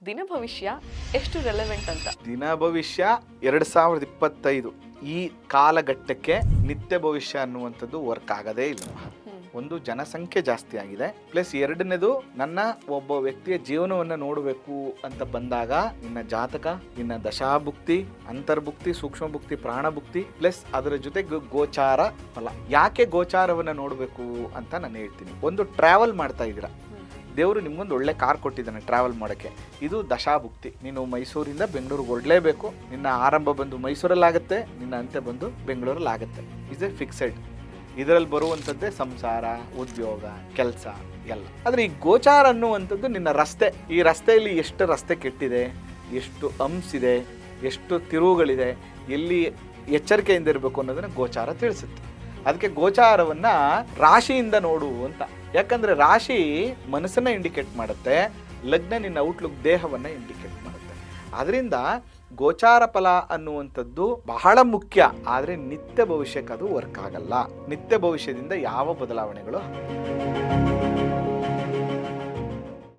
ದಿನ ಭವಿಷ್ಯ ಎಷ್ಟು ರೆಲೆವೆಂಟ್ ಅಂತ? ದಿನ ಭವಿಷ್ಯ 2025 ಈ ಕಾಲಘಟ್ಟಕ್ಕೆ ನಿತ್ಯ ಭವಿಷ್ಯ ಅನ್ನುವಂಥದ್ದು ವರ್ಕ್ ಆಗದೇ ಇಲ್ಲ. ಒಂದು, ಜನಸಂಖ್ಯೆ ಜಾಸ್ತಿ ಆಗಿದೆ, ಪ್ಲಸ್ ಎರಡನೇದು ನನ್ನ ಒಬ್ಬ ವ್ಯಕ್ತಿಯ ಜೀವನವನ್ನು ನೋಡಬೇಕು ಅಂತ ಬಂದಾಗ ನಿನ್ನ ಜಾತಕ, ನಿನ್ನ ದಶಾಭುಕ್ತಿ, ಅಂತರ್ಭುಕ್ತಿ, ಸೂಕ್ಷ್ಮಭುಕ್ತಿ, ಪ್ರಾಣಭುಕ್ತಿ, ಪ್ಲಸ್ ಅದರ ಜೊತೆಗೆ ಗೋಚಾರ ಫಲ. ಯಾಕೆ ಗೋಚಾರವನ್ನು ನೋಡಬೇಕು ಅಂತ ನಾನು ಹೇಳ್ತೀನಿ. ಒಂದು, ಟ್ರಾವೆಲ್ ಮಾಡ್ತಾ ಇದ್ದೀರಾ, ದೇವರು ನಿಮ್ಗೊಂದು ಒಳ್ಳೆ ಕಾರ್ ಕೊಟ್ಟಿದ್ದಾನೆ ಟ್ರಾವೆಲ್ ಮಾಡೋಕ್ಕೆ, ಇದು ದಶಾಭುಕ್ತಿ. ನೀನು ಮೈಸೂರಿಂದ ಬೆಂಗಳೂರಿಗೆ ಹೊರಡಲೇಬೇಕು. ನಿನ್ನ ಆರಂಭ ಬಂದು ಮೈಸೂರಲ್ಲಾಗುತ್ತೆ, ನಿನ್ನ ಅಂತ್ಯ ಬಂದು ಬೆಂಗಳೂರಲ್ಲಾಗುತ್ತೆ. Is A fixed. ಇದರಲ್ಲಿ ಬರುವಂಥದ್ದೇ ಸಂಸಾರ, ಉದ್ಯೋಗ, ಕೆಲಸ ಎಲ್ಲ. ಆದರೆ ಈ ಗೋಚಾರ ಅನ್ನುವಂಥದ್ದು ನಿನ್ನ ರಸ್ತೆ. ಈ ರಸ್ತೆಯಲ್ಲಿ ಎಷ್ಟು ರಸ್ತೆ ಕೆಟ್ಟಿದೆ, ಎಷ್ಟು ಇದೆ, ಎಷ್ಟು ತಿರುವುಗಳಿದೆ, ಎಲ್ಲಿ ಎಚ್ಚರಿಕೆಯಿಂದ ಇರಬೇಕು ಅನ್ನೋದನ್ನು ಗೋಚಾರ ತಿಳಿಸುತ್ತೆ. ಅದಕ್ಕೆ ಗೋಚಾರವನ್ನು ರಾಶಿಯಿಂದ ನೋಡು ಅಂತ. ಯಾಕಂದರೆ ರಾಶಿ ಮನಸ್ಸನ್ನು ಇಂಡಿಕೇಟ್ ಮಾಡುತ್ತೆ, ಲಗ್ನ ನಿನ್ನ ಔಟ್ಲುಕ್ ದೇಹವನ್ನು ಇಂಡಿಕೇಟ್ ಮಾಡುತ್ತೆ. ಅದರಿಂದ ಗೋಚಾರ ಫಲ ಅನ್ನುವಂಥದ್ದು ಬಹಳ ಮುಖ್ಯ. ಆದರೆ ನಿತ್ಯ ಭವಿಷ್ಯಕ್ಕೆ ಅದು ವರ್ಕ್ ಆಗಲ್ಲ. ನಿತ್ಯ ಭವಿಷ್ಯದಿಂದ ಯಾವ ಬದಲಾವಣೆಗಳು